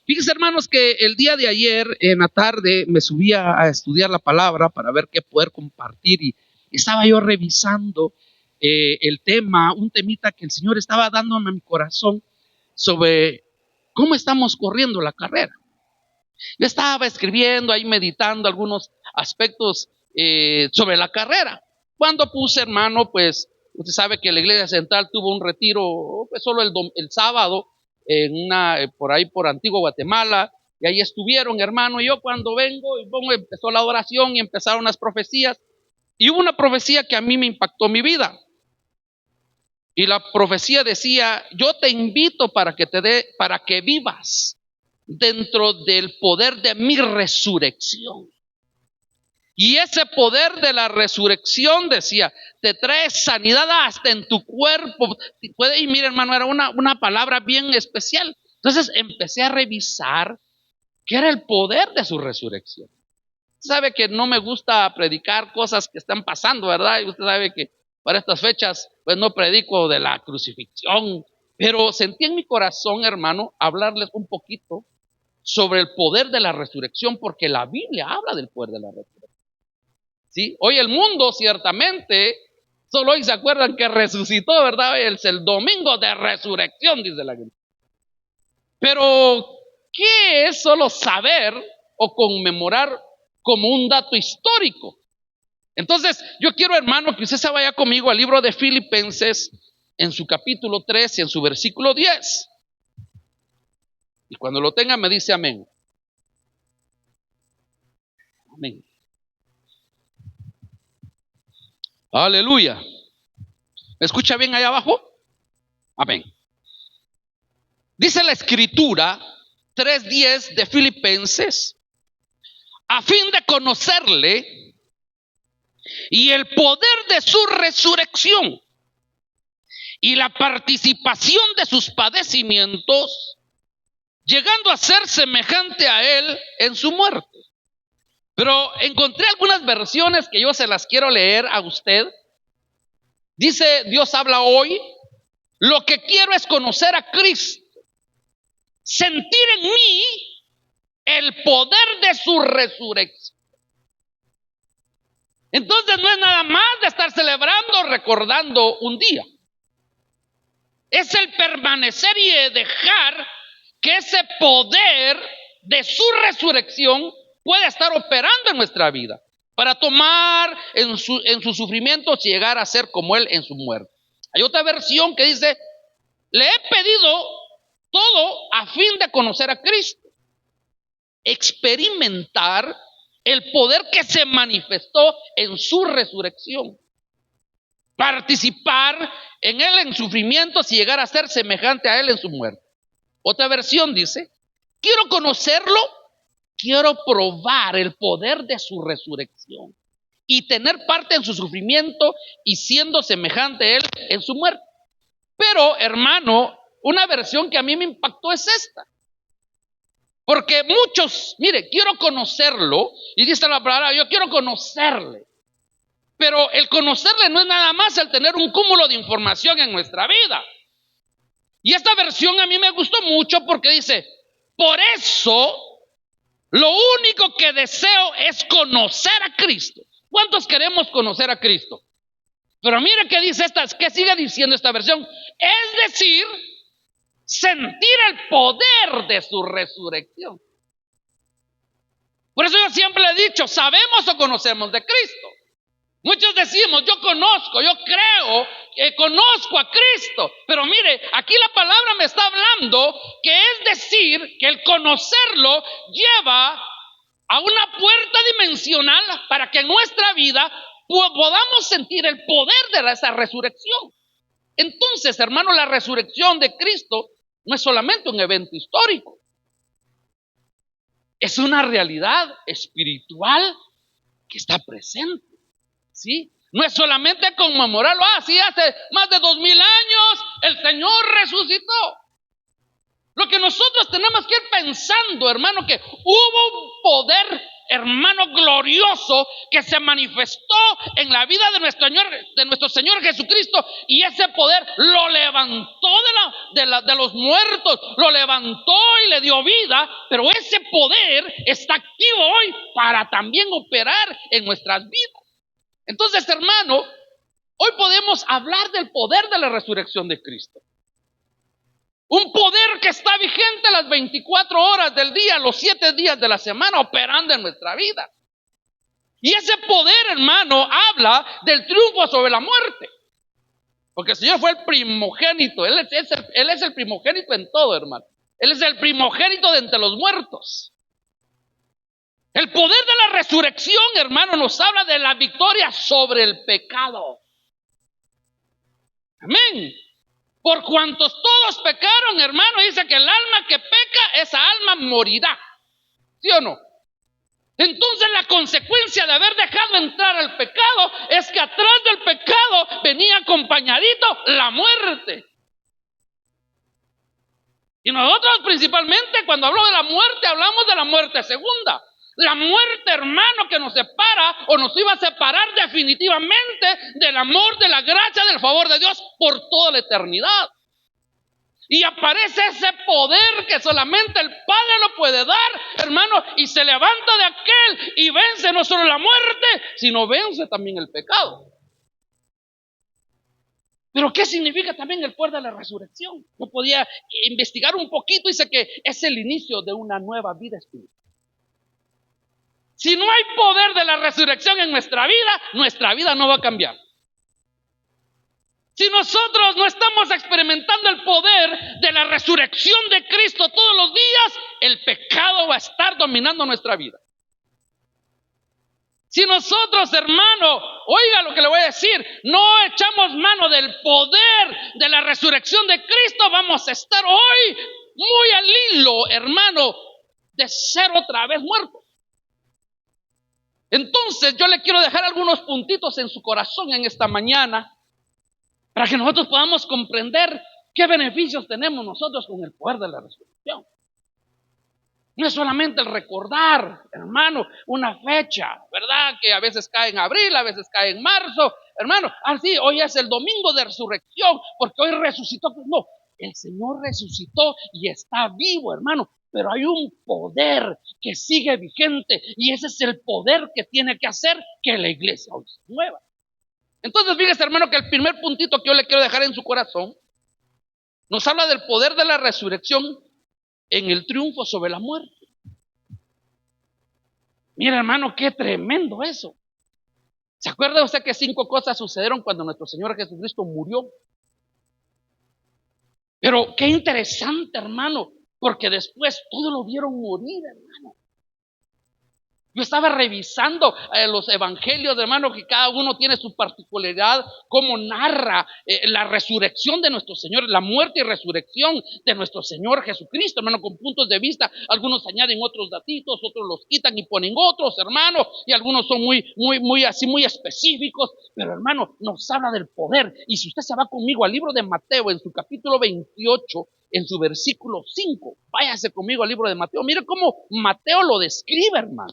Fíjense, hermanos, que el día de ayer en la tarde me subí a estudiar la palabra para ver qué poder compartir, y estaba yo revisando el tema, un temita que el Señor estaba dándome en mi corazón sobre cómo estamos corriendo la carrera. Yo estaba escribiendo ahí, meditando algunos aspectos sobre la carrera. Cuando puse, hermano, pues usted sabe que la iglesia central tuvo un retiro pues solo el sábado por ahí por Antigua Guatemala, y ahí estuvieron, hermano. Y yo cuando vengo y empezó la oración y empezaron las profecías, y hubo una profecía que a mí me impactó mi vida. Y la profecía decía: yo te invito para que vivas dentro del poder de mi resurrección. Y ese poder de la resurrección, decía, te trae sanidad hasta en tu cuerpo. Y mira, hermano, era una palabra bien especial. Entonces empecé a revisar qué era el poder de su resurrección. Usted sabe que no me gusta predicar cosas que están pasando, ¿verdad? Y usted sabe que para estas fechas pues no predico de la crucifixión, pero sentí en mi corazón, hermano, hablarles un poquito sobre el poder de la resurrección, porque la Biblia habla del poder de la resurrección. ¿Sí? Hoy el mundo ciertamente, solo hoy se acuerdan que resucitó, ¿verdad? Es el domingo de resurrección, dice la Biblia. Pero, ¿qué es solo saber o conmemorar como un dato histórico? Entonces, yo quiero, hermano, que usted se vaya conmigo al libro de Filipenses, en su capítulo 3 y en su versículo 10. Y cuando lo tenga me dice amén. Amén. Aleluya. ¿Me escucha bien allá abajo? Amén. Dice la escritura 3:10 de Filipenses: a fin de conocerle y el poder de su resurrección y la participación de sus padecimientos, llegando a ser semejante a él en su muerte. Pero encontré algunas versiones que yo se las quiero leer a usted. Dice: Dios habla hoy, lo que quiero es conocer a Cristo, sentir en mí el poder de su resurrección. Entonces no es nada más de estar celebrando, recordando un día. Es el permanecer y dejar que ese poder de su resurrección pueda estar operando en nuestra vida, para tomar en sus sufrimientos y llegar a ser como él en su muerte. Hay otra versión que dice: le he pedido todo a fin de conocer a Cristo, experimentar el poder que se manifestó en su resurrección, participar en él en sufrimientos y llegar a ser semejante a él en su muerte. Otra versión dice: quiero conocerlo, quiero probar el poder de su resurrección y tener parte en su sufrimiento y siendo semejante a él en su muerte. Pero, hermano, una versión que a mí me impactó es esta. Porque muchos, mire, quiero conocerlo, y dice la palabra, yo quiero conocerle. Pero el conocerle no es nada más el tener un cúmulo de información en nuestra vida. Y esta versión a mí me gustó mucho porque dice: por eso lo único que deseo es conocer a Cristo. ¿Cuántos queremos conocer a Cristo? Pero mire qué dice qué sigue diciendo esta versión. Es decir, sentir el poder de su resurrección. Por eso yo siempre le he dicho: ¿sabemos o conocemos de Cristo? Muchos decimos: yo conozco, yo creo que conozco a Cristo. Pero mire, aquí la palabra me está hablando que es decir, que el conocerlo lleva a una puerta dimensional para que en nuestra vida podamos sentir el poder de esa resurrección. Entonces, hermano, la resurrección de Cristo no es solamente un evento histórico, es una realidad espiritual que está presente. ¿Sí? No es solamente conmemorarlo: sí, hace más de 2000 años el Señor resucitó. Lo que nosotros tenemos que ir pensando, hermano, que hubo un poder hermano, glorioso que se manifestó en la vida de nuestro Señor Jesucristo, y ese poder lo levantó de los muertos, lo levantó y le dio vida, pero ese poder está activo hoy para también operar en nuestras vidas. Entonces, hermano, hoy podemos hablar del poder de la resurrección de Cristo. Un poder que está vigente las 24 horas del día, los 7 días de la semana, operando en nuestra vida. Y ese poder, hermano, habla del triunfo sobre la muerte. Porque el Señor fue el primogénito. Él es el primogénito en todo, hermano. Él es el primogénito de entre los muertos. El poder de la resurrección, hermano, nos habla de la victoria sobre el pecado. Amén. Por cuantos todos pecaron, hermano, dice que el alma que peca, esa alma morirá. ¿Sí o no? Entonces la consecuencia de haber dejado entrar al pecado es que atrás del pecado venía acompañadito la muerte. Y nosotros principalmente cuando hablo de la muerte, hablamos de la muerte segunda. La muerte, hermano, que nos separa o nos iba a separar definitivamente del amor, de la gracia, del favor de Dios por toda la eternidad. Y aparece ese poder que solamente el Padre lo puede dar, hermano, y se levanta de aquel y vence no solo la muerte, sino vence también el pecado. Pero ¿qué significa también el poder de la resurrección? Yo podía investigar un poquito y sé que es el inicio de una nueva vida espiritual. Si no hay poder de la resurrección en nuestra vida no va a cambiar. Si nosotros no estamos experimentando el poder de la resurrección de Cristo todos los días, el pecado va a estar dominando nuestra vida. Si nosotros, hermano, oiga lo que le voy a decir, no echamos mano del poder de la resurrección de Cristo, vamos a estar hoy muy al hilo, hermano, de ser otra vez muertos. Entonces yo le quiero dejar algunos puntitos en su corazón en esta mañana para que nosotros podamos comprender qué beneficios tenemos nosotros con el poder de la resurrección. No es solamente el recordar, hermano, una fecha, ¿verdad? Que a veces cae en abril, a veces cae en marzo, hermano. Así, hoy es el domingo de resurrección porque hoy resucitó. No, el Señor resucitó y está vivo, hermano. Pero hay un poder que sigue vigente y ese es el poder que tiene que hacer que la iglesia hoy se mueva. Entonces, fíjese, hermano, que el primer puntito que yo le quiero dejar en su corazón nos habla del poder de la resurrección en el triunfo sobre la muerte. Mira, hermano, qué tremendo eso. ¿Se acuerda usted que 5 cosas sucedieron cuando nuestro Señor Jesucristo murió? Pero qué interesante, hermano, porque después todos lo vieron morir, hermano. Yo estaba revisando los evangelios, hermano, que cada uno tiene su particularidad, cómo narra la resurrección de nuestro Señor, la muerte y resurrección de nuestro Señor Jesucristo, hermano, con puntos de vista. Algunos añaden otros datitos, otros los quitan y ponen otros, hermano, y algunos son muy específicos, pero hermano, nos habla del poder. Y si usted se va conmigo al libro de Mateo, en su capítulo 28, en su versículo 5, váyase conmigo al libro de Mateo. Mire cómo Mateo lo describe, hermano.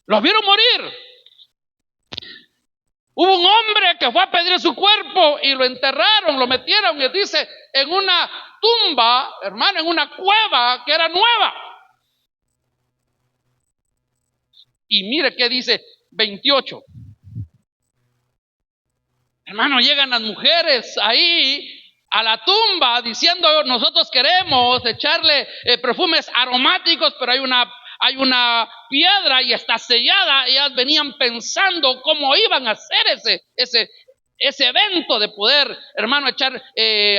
Los vieron morir. Hubo un hombre que fue a pedir su cuerpo y lo enterraron, lo metieron, y dice, en una tumba, hermano, en una cueva que era nueva. Y mire qué dice 28. Hermano, llegan las mujeres ahí a la tumba diciendo, nosotros queremos echarle perfumes aromáticos, pero hay una piedra y está sellada. Ellas venían pensando cómo iban a hacer ese evento de poder, hermano, echar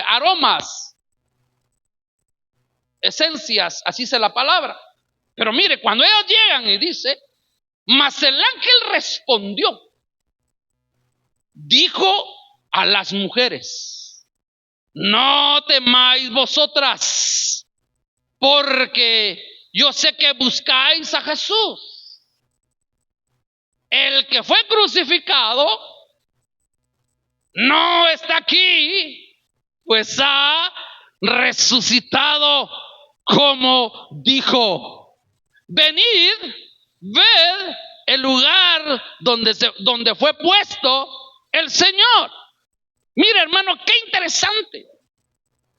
aromas, esencias, así dice la palabra. Pero mire, cuando ellos llegan y dice, mas el ángel respondió, dijo a las mujeres, no temáis vosotras, porque yo sé que buscáis a Jesús, el que fue crucificado. No está aquí, pues ha resucitado como dijo. Venid ved el lugar donde fue puesto el Señor. Mire, hermano, qué interesante.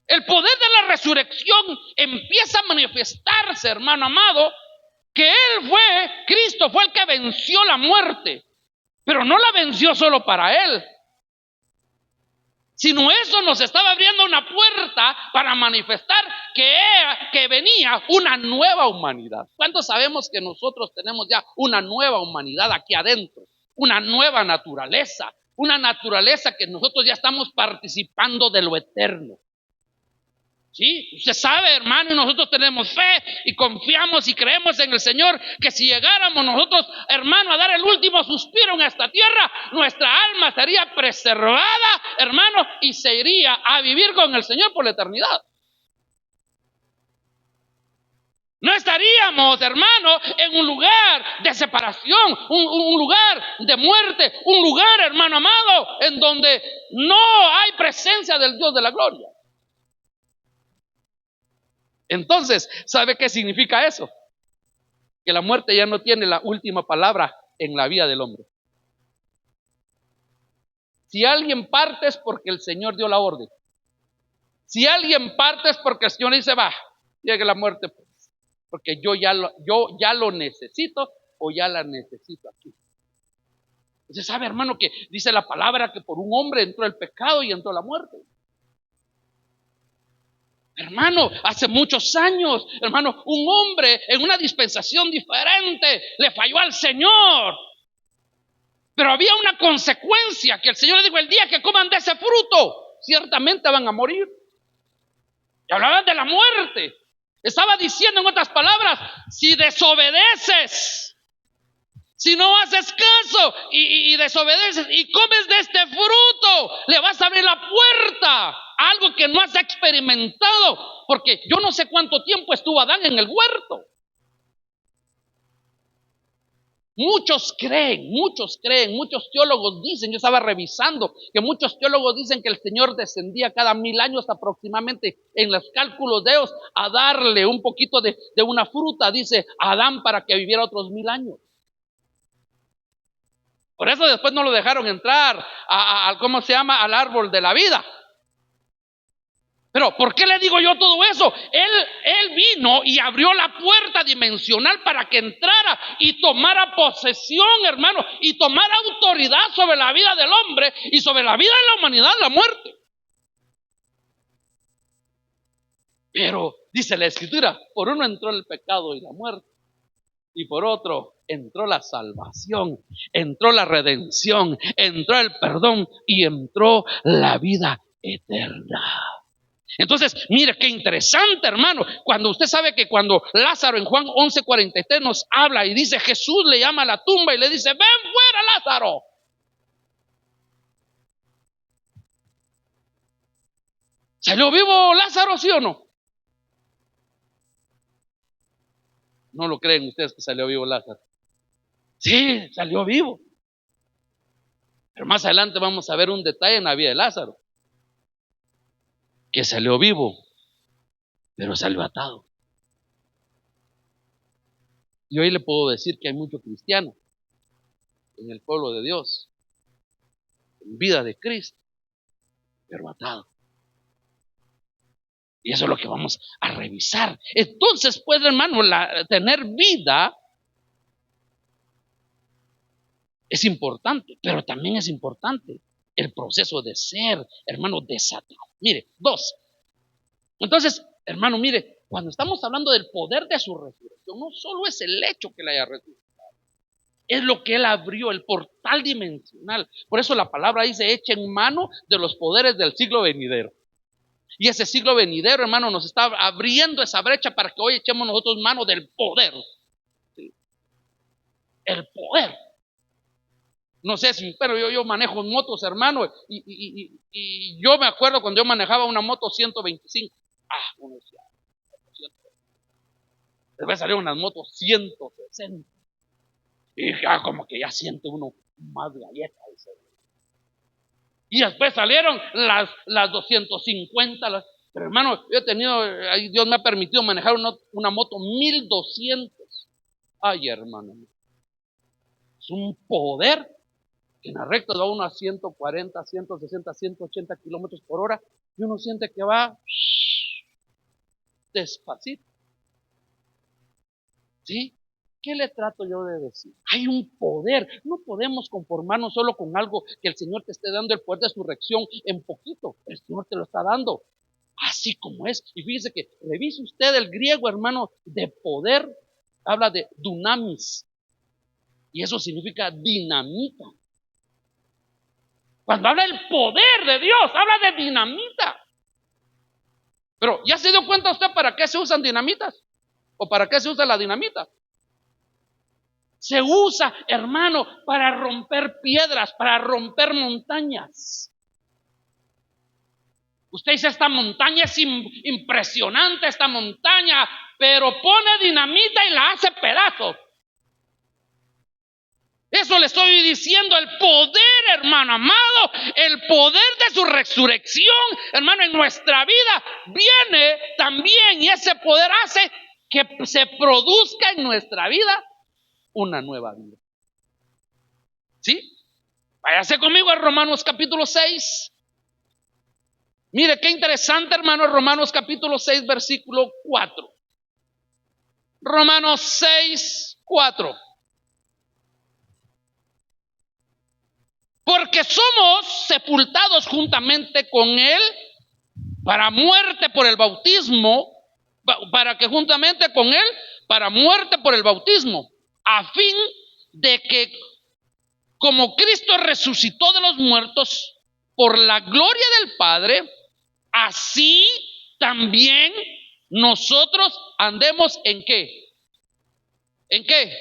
El poder de la resurrección empieza a manifestarse, hermano amado, que Cristo fue el que venció la muerte, pero no la venció solo para Él, sino eso nos estaba abriendo una puerta para manifestar que venía una nueva humanidad. ¿Cuántos sabemos que nosotros tenemos ya una nueva humanidad aquí adentro? Una nueva naturaleza, una naturaleza que nosotros ya estamos participando de lo eterno. Sí, usted sabe, hermano, y nosotros tenemos fe y confiamos y creemos en el Señor, que si llegáramos nosotros, hermano, a dar el último suspiro en esta tierra, nuestra alma sería preservada, hermano, y se iría a vivir con el Señor por la eternidad. No estaríamos, hermano, en un lugar de separación, un lugar de muerte, un lugar, hermano amado, en donde no hay presencia del Dios de la gloria. Entonces, ¿sabe qué significa eso? Que la muerte ya no tiene la última palabra en la vida del hombre. Si alguien parte es porque el Señor dio la orden. Si alguien parte es porque el Señor dice, va, llegue la muerte, porque yo ya lo necesito o ya la necesito aquí. Usted sabe, hermano, que dice la palabra que por un hombre entró el pecado y entró la muerte. Hermano, hace muchos años, hermano, un hombre en una dispensación diferente le falló al Señor. Pero había una consecuencia que el Señor le dijo: el día que coman de ese fruto, ciertamente van a morir. Y hablaban de la muerte. Estaba diciendo, en otras palabras, si desobedeces, si no haces caso y desobedeces y comes de este fruto, le vas a abrir la puerta a algo que no has experimentado, porque yo no sé cuánto tiempo estuvo Adán en el huerto. Muchos creen, muchos teólogos dicen, yo estaba revisando, que muchos teólogos dicen que el Señor descendía cada 1000 años aproximadamente en los cálculos de ellos a darle un poquito de una fruta, dice Adán, para que viviera otros 1000 años. Por eso después no lo dejaron entrar ¿cómo se llama? Al árbol de la vida. Pero ¿por qué le digo yo todo eso? Él vino y abrió la puerta dimensional para que entrara y tomara posesión, hermano, y tomara autoridad sobre la vida del hombre y sobre la vida de la humanidad, la muerte. Pero dice la Escritura, por uno entró el pecado y la muerte, y por otro entró la salvación, entró la redención, entró el perdón y entró la vida eterna. Entonces, mire qué interesante, hermano, cuando usted sabe que cuando Lázaro en Juan 11:43 nos habla y dice, Jesús le llama a la tumba y le dice: ven fuera, Lázaro. ¿Salió vivo Lázaro, sí o no? No lo creen ustedes que salió vivo Lázaro. Sí, salió vivo. Pero más adelante vamos a ver un detalle en la vida de Lázaro, que salió vivo, pero salió atado. Y hoy le puedo decir que hay muchos cristianos en el pueblo de Dios, en vida de Cristo, pero atado. Y eso es lo que vamos a revisar. Entonces, pues, hermano, tener vida es importante, pero también es importante el proceso de ser, hermano, desatado. Mire, 2. Entonces, hermano, mire, cuando estamos hablando del poder de su resurrección, no solo es el hecho que le haya resucitado, es lo que él abrió, el portal dimensional. Por eso la palabra dice: echen mano de los poderes del siglo venidero. Y ese siglo venidero, hermano, nos está abriendo esa brecha para que hoy echemos nosotros mano del poder. ¿Sí? El poder. No sé si, pero yo manejo motos, hermano, y yo me acuerdo cuando yo manejaba una moto 125. Uno decía, 120. Después salieron unas motos 160. Y como que ya siente uno más galleta. Y después salieron las 250. Pero hermano, yo he tenido, Dios me ha permitido manejar una moto 1200. Ay, hermano, Es un poder que en la recta va uno a 140, 160, 180 kilómetros por hora y uno siente que va despacito. ¿Sí? ¿Qué le trato yo de decir? Hay un poder. No podemos conformarnos solo con algo que el Señor te esté dando el poder de resurrección en poquito. El Señor te lo está dando así como es. Y fíjese que revise usted el griego, hermano, de poder. Habla de dunamis. Y eso significa dinamita. Cuando habla del poder de Dios, habla de dinamita. Pero ¿ya se dio cuenta usted para qué se usan dinamitas? ¿O para qué se usa la dinamita? Se usa, hermano, para romper piedras, para romper montañas. Usted dice, esta montaña es impresionante, esta montaña, pero pone dinamita y la hace pedazos. Eso le estoy diciendo, el poder, hermano amado, el poder de su resurrección, hermano, en nuestra vida viene también, y ese poder hace que se produzca en nuestra vida una nueva vida. ¿Sí? Váyase conmigo a Romanos capítulo 6. Mire qué interesante, hermano, Romanos capítulo 6, versículo 4. Romanos 6, 4. Porque somos sepultados juntamente con Él para muerte por el bautismo, para que juntamente con Él, para muerte por el bautismo, a fin de que como Cristo resucitó de los muertos por la gloria del Padre, así también nosotros andemos ¿en qué? ¿En qué?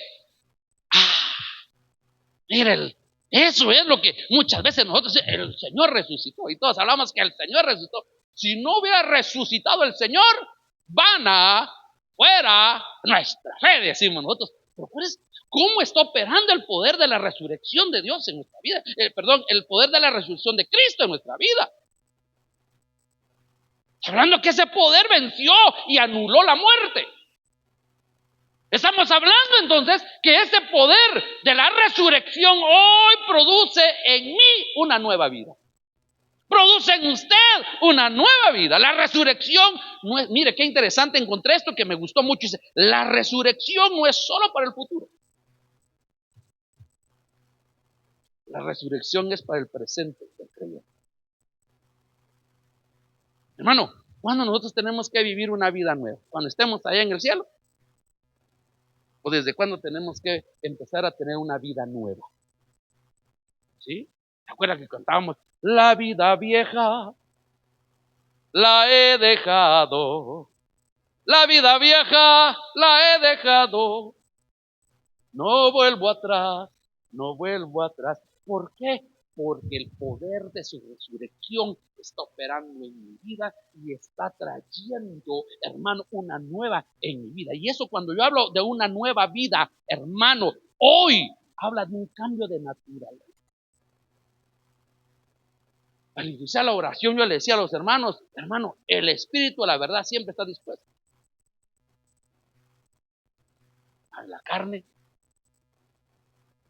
Mire, eso es lo que muchas veces nosotros, el Señor resucitó, y todos hablamos que el Señor resucitó. Si no hubiera resucitado el Señor, vana fuera nuestra fe, decimos nosotros. Pero ¿cómo está operando el poder de la resurrección de Dios en nuestra vida? El poder de la resurrección de Cristo en nuestra vida. Hablando que ese poder venció y anuló la muerte. Estamos hablando entonces que ese poder de la resurrección hoy produce en mí una nueva vida. Produce en usted una nueva vida. La resurrección no es, mire qué interesante, encontré esto que me gustó mucho. Dice, la resurrección no es solo para el futuro. La resurrección es para el presente del creyente. Hermano, ¿cuándo nosotros tenemos que vivir una vida nueva? ¿Cuando estemos allá en el cielo? ¿O desde cuándo tenemos que empezar a tener una vida nueva? ¿Sí? ¿Se acuerdan que contábamos? La vida vieja la he dejado. La vida vieja la he dejado. No vuelvo atrás, no vuelvo atrás. ¿Por qué? Porque el poder de su resurrección está operando en mi vida y está trayendo, hermano, una nueva en mi vida. Y eso cuando yo hablo de una nueva vida, hermano, hoy habla de un cambio de naturaleza. Al iniciar la oración yo le decía a los hermanos, hermano, el espíritu, la verdad, siempre está dispuesto. A la carne,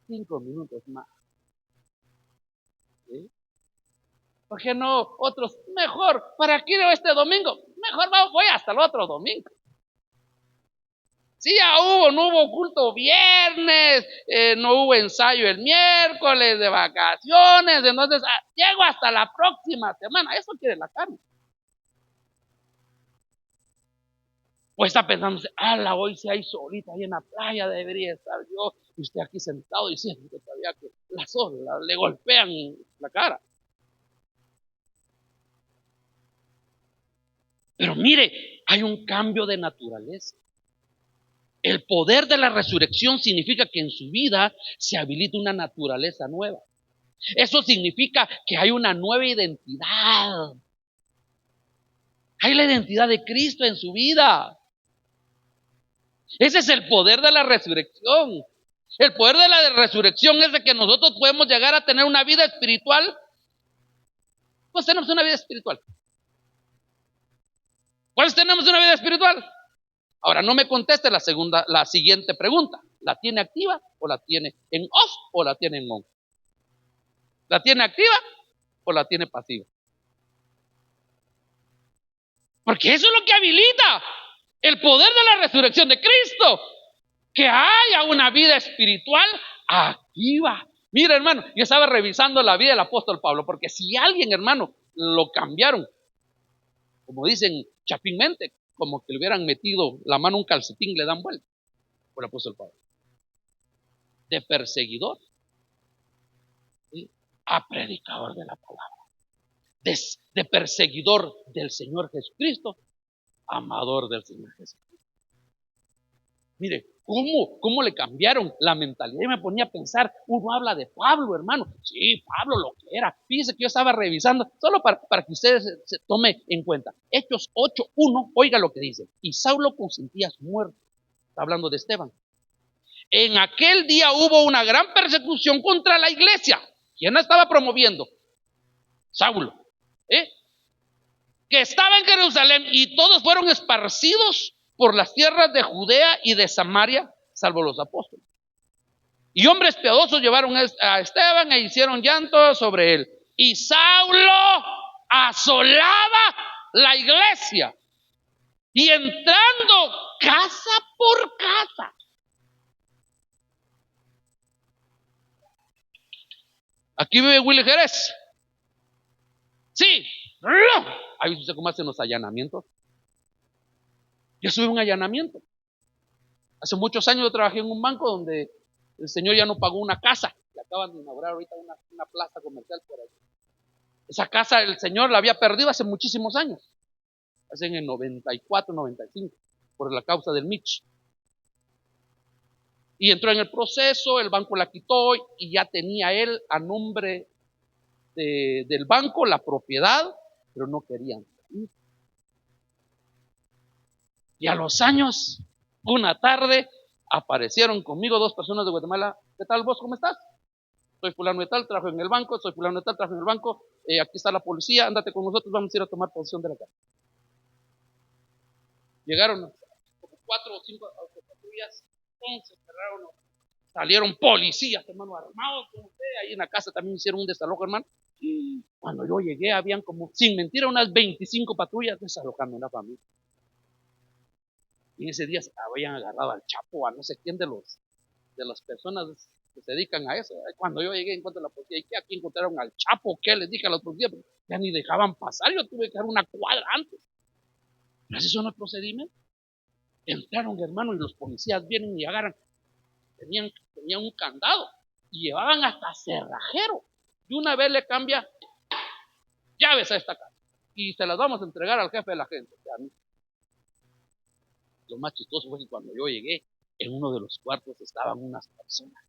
5 minutos más. ¿Sí? ¿Por qué no otros? Mejor, ¿para qué ir este domingo? Mejor voy hasta el otro domingo. Sí, ya no hubo culto viernes, no hubo ensayo el miércoles de vacaciones, entonces llego hasta la próxima semana. Eso quiere la carne. O está pensando, hoy si hay solita ahí en la playa, debería estar yo, y usted aquí sentado diciendo que todavía que las olas le golpean la cara. Pero mire, hay un cambio de naturaleza. El poder de la resurrección significa que en su vida se habilita una naturaleza nueva. Eso significa que hay una nueva identidad. Hay la identidad de Cristo en su vida. Ese es el poder de la resurrección. El poder de la resurrección es de que nosotros podemos llegar a tener una vida espiritual. Pues tenemos una vida espiritual. ¿Cuáles tenemos una vida espiritual? Ahora no me conteste la siguiente pregunta. ¿La tiene activa o la tiene en off o la tiene en on? ¿La tiene activa o la tiene pasiva? Porque eso es lo que habilita el poder de la resurrección de Cristo. Que haya una vida espiritual activa. Mira, hermano, yo estaba revisando la vida del apóstol Pablo, porque si alguien, hermano, lo cambiaron, como dicen chapinmente, como que le hubieran metido la mano a un calcetín y le dan vuelta, por el apóstol Pablo. De perseguidor, ¿sí?, a predicador de la palabra. De perseguidor del Señor Jesucristo, amador del Señor Jesucristo. Mire, ¿cómo le cambiaron la mentalidad? Y me ponía a pensar, uno habla de Pablo, hermano. Sí, Pablo lo que era. Fíjese que yo estaba revisando, solo para que ustedes se tome en cuenta. Hechos 8:1, oiga lo que dice. Y Saulo consentía su muerte. Está hablando de Esteban. En aquel día hubo una gran persecución contra la iglesia. ¿Quién la estaba promoviendo? Saulo. Que estaba en Jerusalén, y todos fueron esparcidos por las tierras de Judea y de Samaria, salvo los apóstoles. Y hombres piadosos llevaron a Esteban e hicieron llanto sobre él. Y Saulo asolaba la iglesia, y entrando casa por casa. Aquí vive Willy Jerez. Sí. ¿Ha visto usted cómo hacen los allanamientos? Yo subí un allanamiento. Hace muchos años yo trabajé en un banco donde el señor ya no pagó una casa. Le acaban de inaugurar ahorita una plaza comercial por ahí. Esa casa el señor la había perdido hace muchísimos años. Hace en el 94, 95, por la causa del Mitch. Y entró en el proceso, el banco la quitó y ya tenía él a nombre del banco la propiedad, pero no querían. Y a los años, una tarde, aparecieron conmigo dos personas de Guatemala. ¿Qué tal vos? ¿Cómo estás? Soy fulano de tal, trabajo en el banco. Soy fulano de tal, trabajo en el banco. Aquí está la policía, ándate con nosotros, vamos a ir a tomar posesión de la casa. Llegaron como 4 o 5 autopatrullas, se cerraron, salieron policías, hermano, armados con usted. Ahí en la casa también hicieron un desalojo, hermano. Y cuando yo llegué, habían como, sin mentira, unas 25 patrullas desalojando una familia. Y en ese día habían agarrado al Chapo, a no sé quién de las personas que se dedican a eso. Cuando yo llegué, encuentro a la policía, ¿y qué? Aquí encontraron al Chapo. ¿Qué les dije a los policías? Ya ni dejaban pasar, yo tuve que dar una cuadra antes. ¿No es eso no es procedimiento? Entraron, hermano, y los policías vienen y agarran. Tenían un candado y llevaban hasta cerrajero. Y una vez le cambia llaves a esta casa y se las vamos a entregar al jefe de la gente. Lo más chistoso fue que cuando yo llegué, en uno de los cuartos estaban unas personas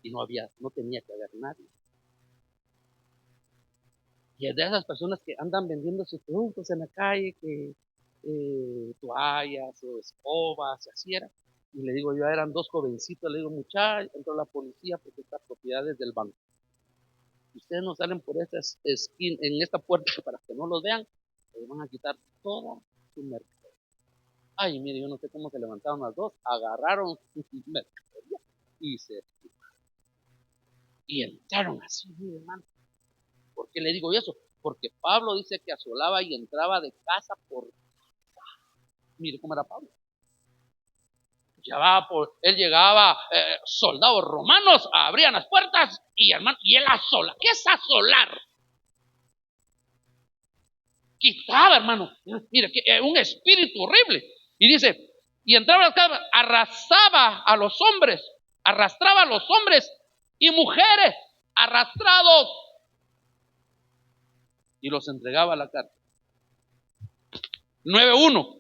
y no tenía que haber nadie. Y es de esas personas que andan vendiendo sus productos en la calle, que toallas o escobas, así era. Y le digo, yo eran dos jovencitos, le digo, muchachos, entró la policía porque esta propiedad es del banco. Ustedes no salen por esta esquina, en esta puerta para que no los vean, les van a quitar toda su mercadería. Ay, mire, yo no sé cómo se levantaron las dos, agarraron su mercadería y entraron así, mire, hermano. ¿Por qué le digo eso? Porque Pablo dice que asolaba y entraba de casa por casa. Mire cómo era Pablo. Él llegaba, soldados romanos abrían las puertas y hermano, y él asola. ¿Qué es asolar? Quitaba, hermano, mire, un espíritu horrible. Y dice, y entraba a las casas, arrastraba a los hombres y mujeres arrastrados y los entregaba a la cárcel. 9:1.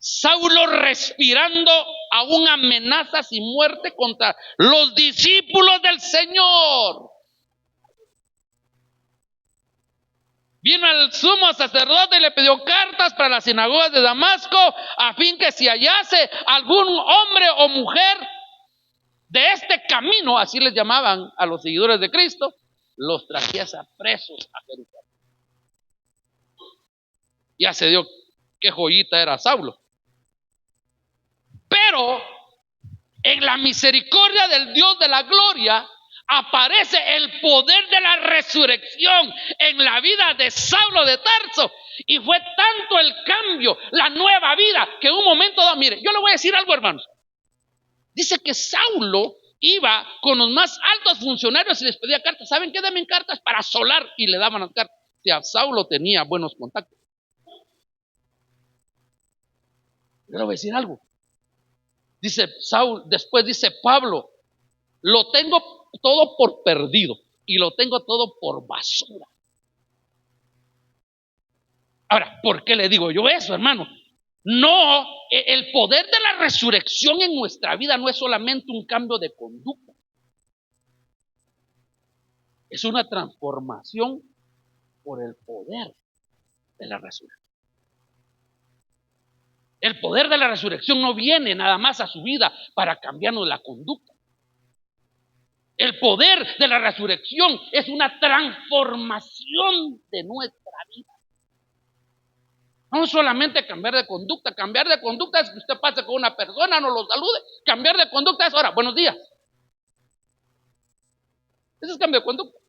Saulo respirando aún amenazas y muerte contra los discípulos del Señor. Vino el sumo sacerdote y le pidió cartas para las sinagogas de Damasco, a fin que si hallase algún hombre o mujer de este camino, así les llamaban a los seguidores de Cristo, los trajese presos a Jerusalén. Ya se dio qué joyita era Saulo. Pero en la misericordia del Dios de la gloria aparece el poder de la resurrección en la vida de Saulo de Tarso. Y fue tanto el cambio, la nueva vida, que en un momento dado, mire, yo le voy a decir algo, hermanos. Dice que Saulo iba con los más altos funcionarios y les pedía cartas. ¿Saben qué? Denme cartas para asolar, y le daban las cartas. O sea, Saulo tenía buenos contactos. Yo le voy a decir algo. Dice Saulo, después dice Pablo, lo tengo todo por perdido y lo tengo todo por basura. Ahora, ¿por qué le digo yo eso, hermano? No, el poder de la resurrección en nuestra vida no es solamente un cambio de conducta. Es una transformación por el poder de la resurrección. El poder de la resurrección no viene nada más a su vida para cambiarnos la conducta. El poder de la resurrección es una transformación de nuestra vida. No solamente cambiar de conducta. Cambiar de conducta es que usted pase con una persona, no lo salude. Cambiar de conducta es, ahora, buenos días. Ese es cambio de conducta.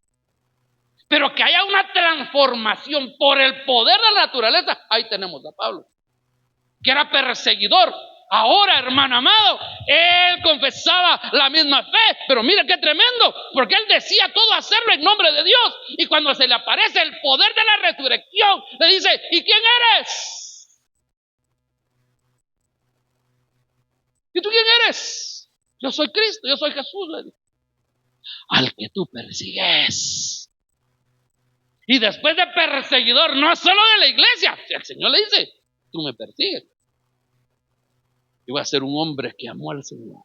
Pero que haya una transformación por el poder de la naturaleza, ahí tenemos a Pablo, que era perseguidor. Ahora, hermano amado, él confesaba la misma fe, pero mire qué tremendo, porque él decía todo hacerlo en nombre de Dios. Y cuando se le aparece el poder de la resurrección, le dice, ¿y quién eres? ¿Y tú quién eres? Yo soy Cristo, yo soy Jesús, le dice, al que tú persigues. Y después de perseguidor, no solo de la iglesia, el Señor le dice, tú me persigues. Yo voy a ser un hombre que amó al Señor.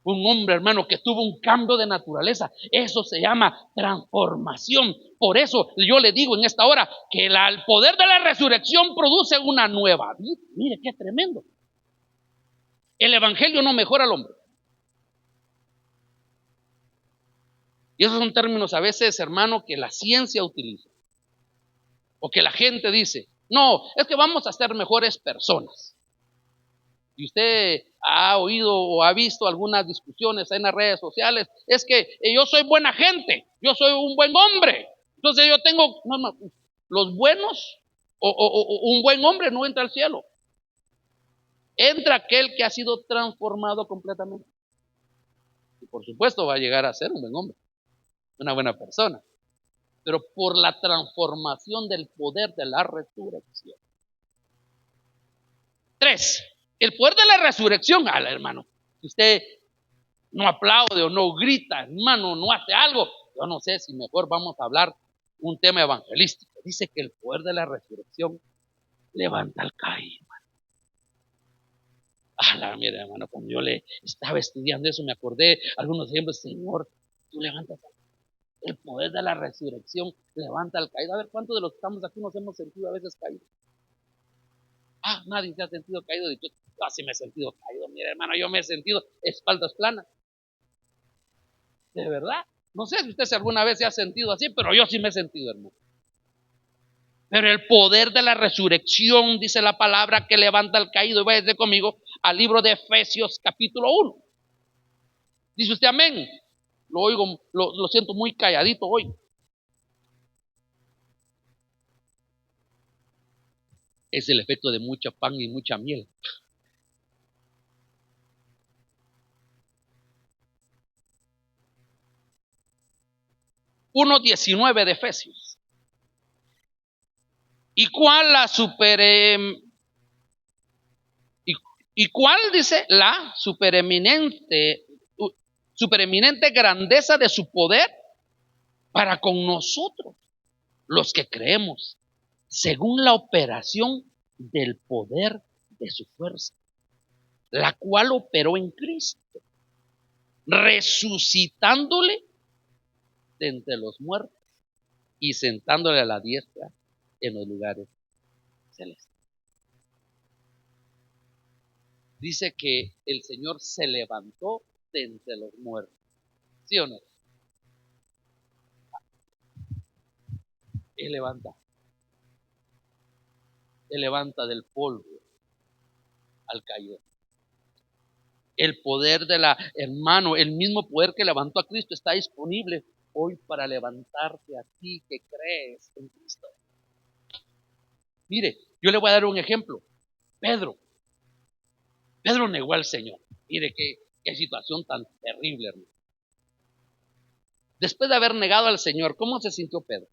Un hombre, hermano, que tuvo un cambio de naturaleza. Eso se llama transformación. Por eso yo le digo en esta hora que el poder de la resurrección produce una nueva vida. Mire qué tremendo. El evangelio no mejora al hombre. Y esos son términos a veces, hermano, que la ciencia utiliza. O que la gente dice, no, es que vamos a ser mejores personas. Y usted ha oído o ha visto algunas discusiones en las redes sociales, es que yo soy buena gente, yo soy un buen hombre. Entonces yo tengo, no, los buenos o un buen hombre no entra al cielo. Entra aquel que ha sido transformado completamente. Y por supuesto va a llegar a ser un buen hombre, una buena persona. Pero por la transformación del poder de la resurrección. 3. El poder de la resurrección, hermano. Si usted no aplaude o no grita, hermano, no hace algo, yo no sé si mejor vamos a hablar un tema evangelístico. Dice que el poder de la resurrección levanta al caído. Mira, hermano, cuando yo le estaba estudiando eso, me acordé algunos ejemplos. Señor, tú levantas el poder de la resurrección, levanta al caído. A ver, ¿cuántos de los que estamos aquí nos hemos sentido a veces caídos? Nadie se ha sentido caído. Yo sí me he sentido caído. Mira, hermano, yo me he sentido espaldas planas. De verdad. No sé si usted alguna vez se ha sentido así, pero yo sí me he sentido, hermano. Pero el poder de la resurrección, dice la palabra, que levanta al caído. Y váyase conmigo al libro de Efesios capítulo 1. Dice usted amén. Lo oigo, lo siento muy calladito hoy. Es el efecto de mucha pan y mucha miel. 1:19 de Efesios. ¿Y cuál la ¿Y cuál dice la supereminente grandeza de su poder para con nosotros, los que creemos, según la operación del poder de su fuerza, la cual operó en Cristo, resucitándole de entre los muertos y sentándole a la diestra en los lugares celestes. Dice que el Señor se levantó de entre los muertos. ¿Sí o no? Él levanta del polvo al caído. El poder de la, hermano, el mismo poder que levantó a Cristo está disponible hoy para levantarte a ti que crees en Cristo. Mire, yo le voy a dar un ejemplo. Pedro negó al Señor. Mire qué situación tan terrible, hermano. Después de haber negado al Señor, ¿cómo se sintió Pedro?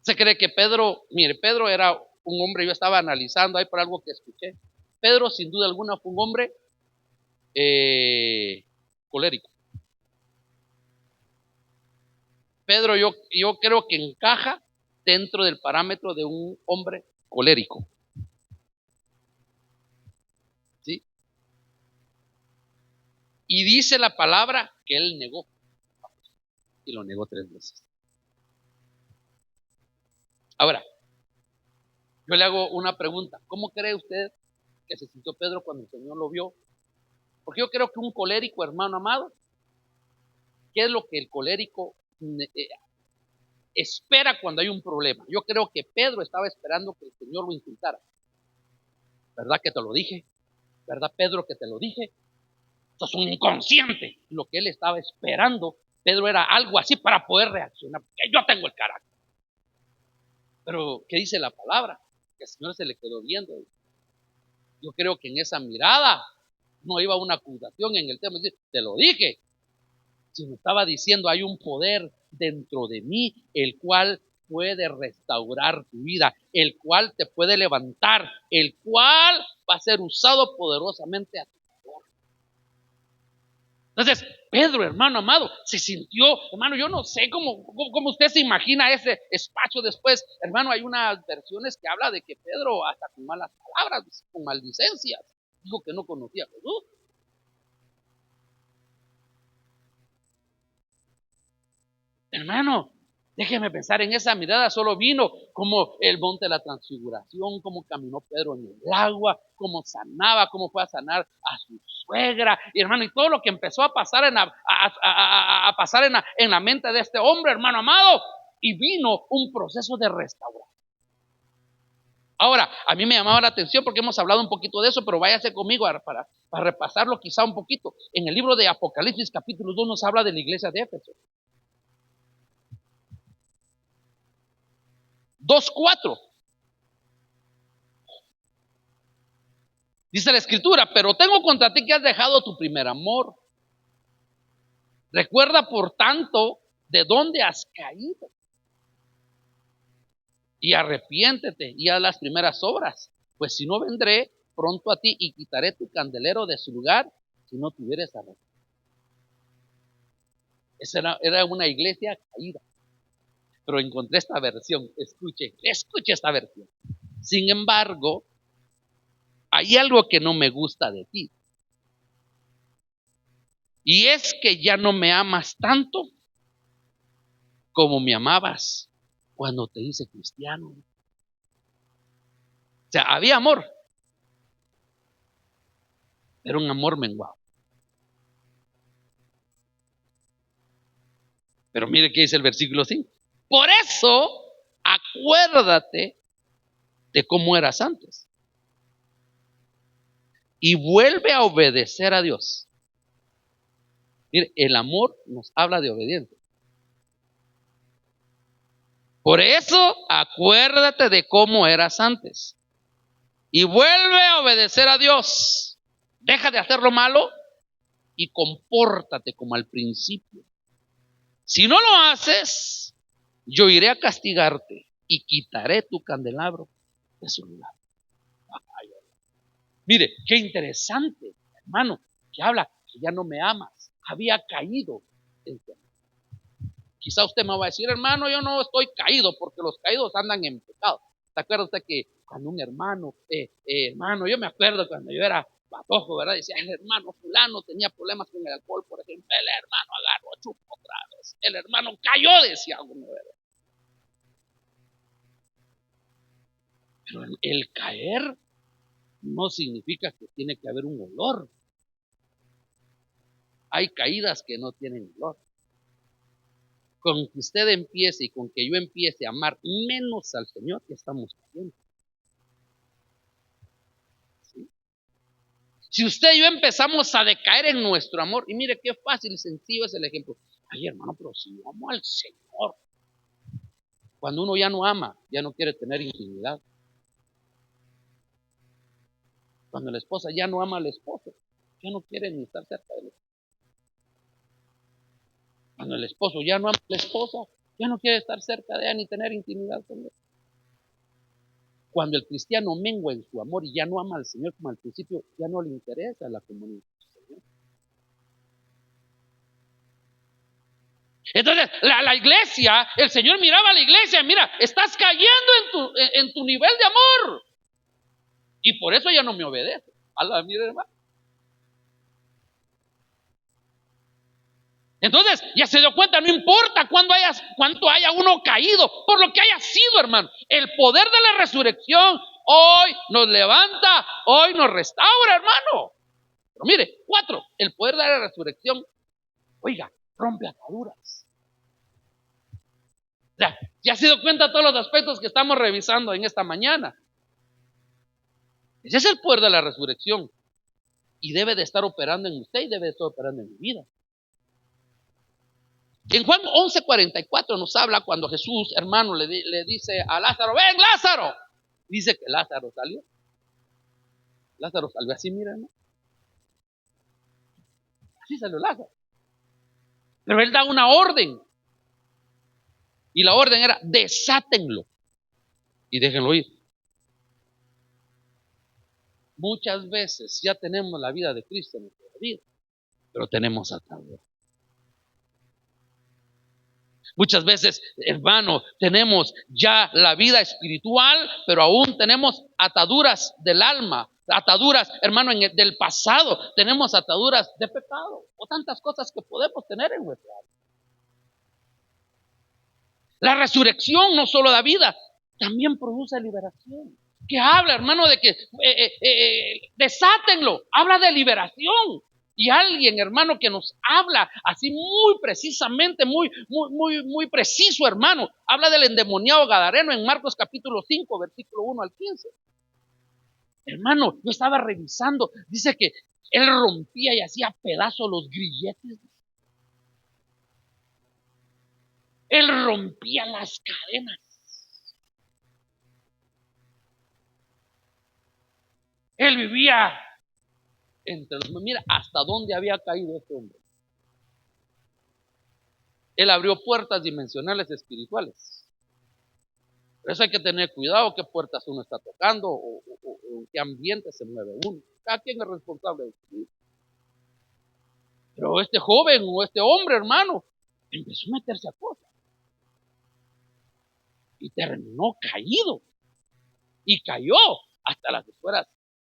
¿Se cree que Pedro, mire, Pedro era un hombre, yo estaba analizando ahí por algo que escuché. Pedro, sin duda alguna, fue un hombre colérico. Pedro, yo creo que encaja dentro del parámetro de un hombre colérico. ¿Sí? Y dice la palabra que él negó. Y lo negó 3 veces. Ahora, yo le hago una pregunta. ¿Cómo cree usted que se sintió Pedro cuando el Señor lo vio? Porque yo creo que un colérico, hermano amado, ¿qué es lo que el colérico espera cuando hay un problema? Yo creo que Pedro estaba esperando que el Señor lo insultara. ¿Verdad que te lo dije? ¿Verdad, Pedro, que te lo dije? Sos un inconsciente. Lo que él estaba esperando, Pedro, era algo así para poder reaccionar. Porque yo tengo el carácter. Pero, ¿qué dice la palabra? Que el Señor se le quedó viendo. Yo creo que en esa mirada no iba una acusación en el tema. Te lo dije. Sino estaba diciendo, hay un poder dentro de mí, el cual puede restaurar tu vida, el cual te puede levantar, el cual va a ser usado poderosamente a tu favor. Entonces, Pedro, hermano amado, se sintió, hermano, yo no sé cómo usted se imagina ese espacio después. Hermano, hay unas versiones que habla de que Pedro, hasta con malas palabras, con maldicencias, dijo que no conocía a Jesús. Hermano, déjeme pensar, en esa mirada solo vino como el monte de la transfiguración, cómo caminó Pedro en el agua, cómo sanaba, cómo fue a sanar a su suegra, y hermano, y todo lo que empezó a pasar en la mente de este hombre, hermano amado, y vino un proceso de restauración. Ahora, a mí me llamaba la atención porque hemos hablado un poquito de eso, pero váyase conmigo para repasarlo quizá un poquito. En el libro de Apocalipsis capítulo 2 nos habla de la iglesia de Éfeso. 2:4. Dice la escritura, pero tengo contra ti que has dejado tu primer amor. Recuerda, por tanto, de dónde has caído. Y arrepiéntete y haz las primeras obras. Pues si no, vendré pronto a ti y quitaré tu candelero de su lugar si no te hubieres arrepentido. Esa era una iglesia caída. Pero encontré esta versión. Escuche esta versión. Sin embargo, hay algo que no me gusta de ti. Y es que ya no me amas tanto como me amabas cuando te hice cristiano. O sea, había amor, pero un amor menguado. Pero mire qué dice el versículo 5. Por eso, acuérdate de cómo eras antes. Y vuelve a obedecer a Dios. Mire, el amor nos habla de obediencia. Por eso, acuérdate de cómo eras antes. Y vuelve a obedecer a Dios. Deja de hacer lo malo y compórtate como al principio. Si no lo haces, yo iré a castigarte y quitaré tu candelabro de su lugar. Mire, qué interesante, hermano, que habla que ya no me amas. Había caído en ti. Quizá usted me va a decir, hermano, yo no estoy caído porque los caídos andan en pecado. ¿Se acuerda usted que cuando un hermano, hermano, yo me acuerdo cuando yo era patojo, ¿verdad? Decía, el hermano fulano tenía problemas con el alcohol, por ejemplo, el hermano agarró, chupó otra vez, el hermano cayó, decía uno, ¿verdad? Pero el caer no significa que tiene que haber un olor. Hay caídas que no tienen olor. Con que usted empiece y con que yo empiece a amar menos al Señor, ya estamos cayendo. ¿Sí? Si usted y yo empezamos a decaer en nuestro amor, y mire qué fácil y sencillo es el ejemplo. Ay, hermano, pero si yo amo al Señor. Cuando uno ya no ama, ya no quiere tener intimidad. Cuando la esposa ya no ama al esposo, ya no quiere ni estar cerca de él. Cuando el esposo ya no ama a la esposa, ya no quiere estar cerca de ella ni tener intimidad con él. Cuando el cristiano mengua en su amor y ya no ama al Señor como al principio, ya no le interesa la comunión con el Señor. Entonces, la iglesia, el Señor miraba a la iglesia, mira, estás cayendo en tu nivel de amor. Y por eso ya no me obedece. A la mira, hermano. Entonces, ya se dio cuenta, no importa cuánto haya uno caído, por lo que haya sido, hermano. El poder de la resurrección hoy nos levanta, hoy nos restaura, hermano. Pero mire, 4, el poder de la resurrección, oiga, rompe ataduras. Ya se dio cuenta de todos los aspectos que estamos revisando en esta mañana. Ese es el poder de la resurrección. Y debe de estar operando en usted y debe de estar operando en mi vida. En Juan 11:44 nos habla cuando Jesús, hermano, le dice a Lázaro, ven Lázaro. Dice que Lázaro salió. Lázaro salió así, miren, ¿no? Así salió Lázaro. Pero él da una orden. Y la orden era, desátenlo y déjenlo ir. Muchas veces ya tenemos la vida de Cristo en nuestra vida, pero tenemos ataduras. Muchas veces, hermano, tenemos ya la vida espiritual, pero aún tenemos ataduras del alma, ataduras, hermano, del pasado, tenemos ataduras de pecado o tantas cosas que podemos tener en nuestra alma. La resurrección no solo da vida, también produce liberación. Que habla, hermano, de que desátenlo, habla de liberación. Y alguien, hermano, que nos habla así muy precisamente, muy preciso, hermano, habla del endemoniado gadareno en Marcos capítulo 5, versículo 1 al 15. Hermano, yo estaba revisando, dice que él rompía y hacía pedazos los grilletes. Él rompía las cadenas. Él vivía entre los... Mira, hasta dónde había caído este hombre. Él abrió puertas dimensionales espirituales. Por eso hay que tener cuidado qué puertas uno está tocando o en qué ambiente se mueve uno. Cada quien es responsable de su vida. Pero este joven o este hombre, hermano, empezó a meterse a cosas. Y terminó caído. Y cayó hasta las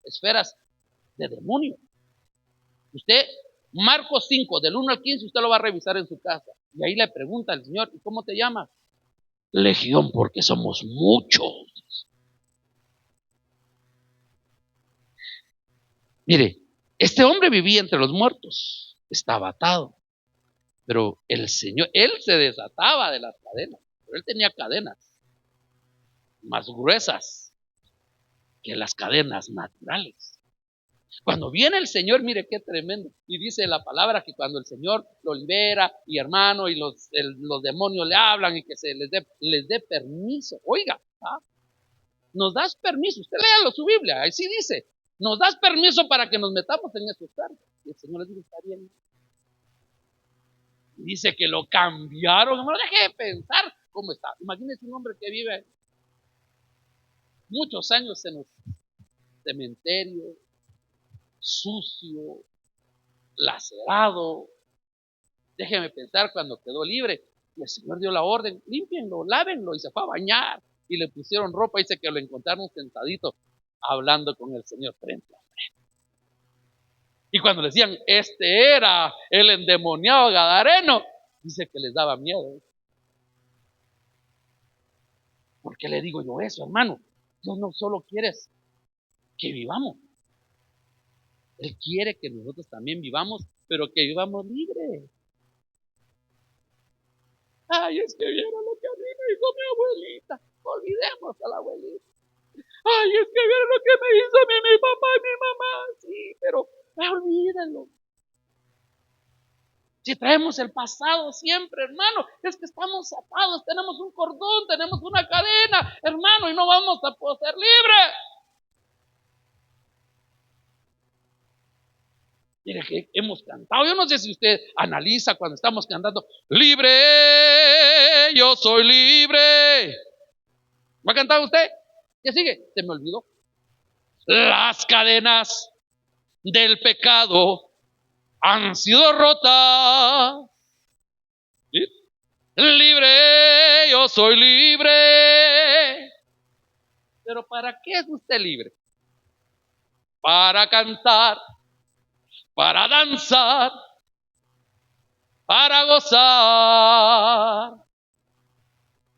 esferas de demonio. Usted, Marcos 5, del 1 al 15, usted lo va a revisar en su casa. Y ahí le pregunta al Señor, ¿y cómo te llamas? Legión, porque somos muchos. Mire, este hombre vivía entre los muertos, estaba atado, pero el Señor, él se desataba de las cadenas, pero él tenía cadenas más gruesas que las cadenas naturales. Cuando viene el Señor, mire qué tremendo, y dice la palabra que cuando el Señor lo libera, y hermano, y los demonios le hablan, y que les dé permiso, oiga, nos das permiso, usted léalo su Biblia, ahí sí dice, nos das permiso para que nos metamos en esos cargos. Y el Señor les dice, está bien. Y dice que lo cambiaron, no deje de pensar cómo está. Imagínese un hombre que vive muchos años en los cementerios, sucio, lacerado. Déjeme pensar cuando quedó libre. Y el Señor dio la orden, límpienlo, lávenlo, y se fue a bañar. Y le pusieron ropa, dice que lo encontraron sentadito, hablando con el Señor frente a frente. Y cuando le decían, este era el endemoniado gadareno, dice que les daba miedo. ¿Por qué le digo yo eso, hermano? Dios no solo quiere que vivamos. Él quiere que nosotros también vivamos, pero que vivamos libres. Ay, es que vieron lo que a mí me hizo mi abuelita. Olvidemos a la abuelita. Ay, es que vieron lo que me hizo a mí mi papá y mi mamá. Sí, pero traemos el pasado siempre, hermano. Es que estamos atados, tenemos un cordón, tenemos una cadena, hermano, y no vamos a poder ser libres. Mire que hemos cantado, yo no sé si usted analiza cuando estamos cantando, libre, yo soy libre. ¿Va a cantar usted? ¿Qué sigue? Se me olvidó. Las cadenas del pecado han sido rotas. ¿Sí? Libre, yo soy libre. Pero ¿para qué es usted libre? Para cantar, para danzar, para gozar.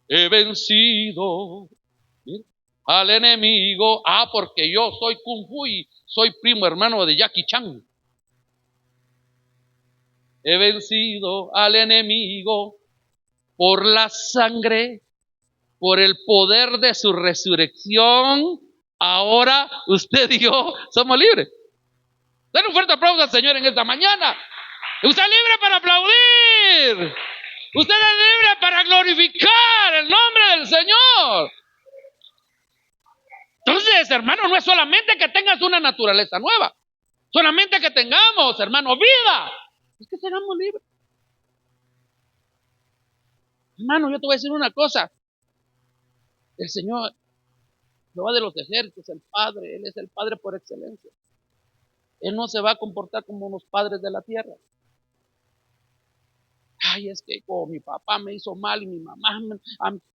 He vencido al enemigo. Porque yo soy Kung Fu y soy primo hermano de Jackie Chan. He vencido al enemigo por la sangre, por el poder de su resurrección. Ahora usted y yo somos libres. Den un fuerte aplauso al Señor en esta mañana. Usted es libre para aplaudir. Usted es libre para glorificar el nombre del Señor. Entonces, hermano, no es solamente que tengas una naturaleza nueva, solamente que tengamos, hermano, vida. Es que seamos libres. Hermano, yo te voy a decir una cosa. El Señor, Jehová de los ejércitos, el Padre, Él es el Padre por excelencia. Él no se va a comportar como los padres de la tierra. Ay, es que como mi papá me hizo mal y mi mamá,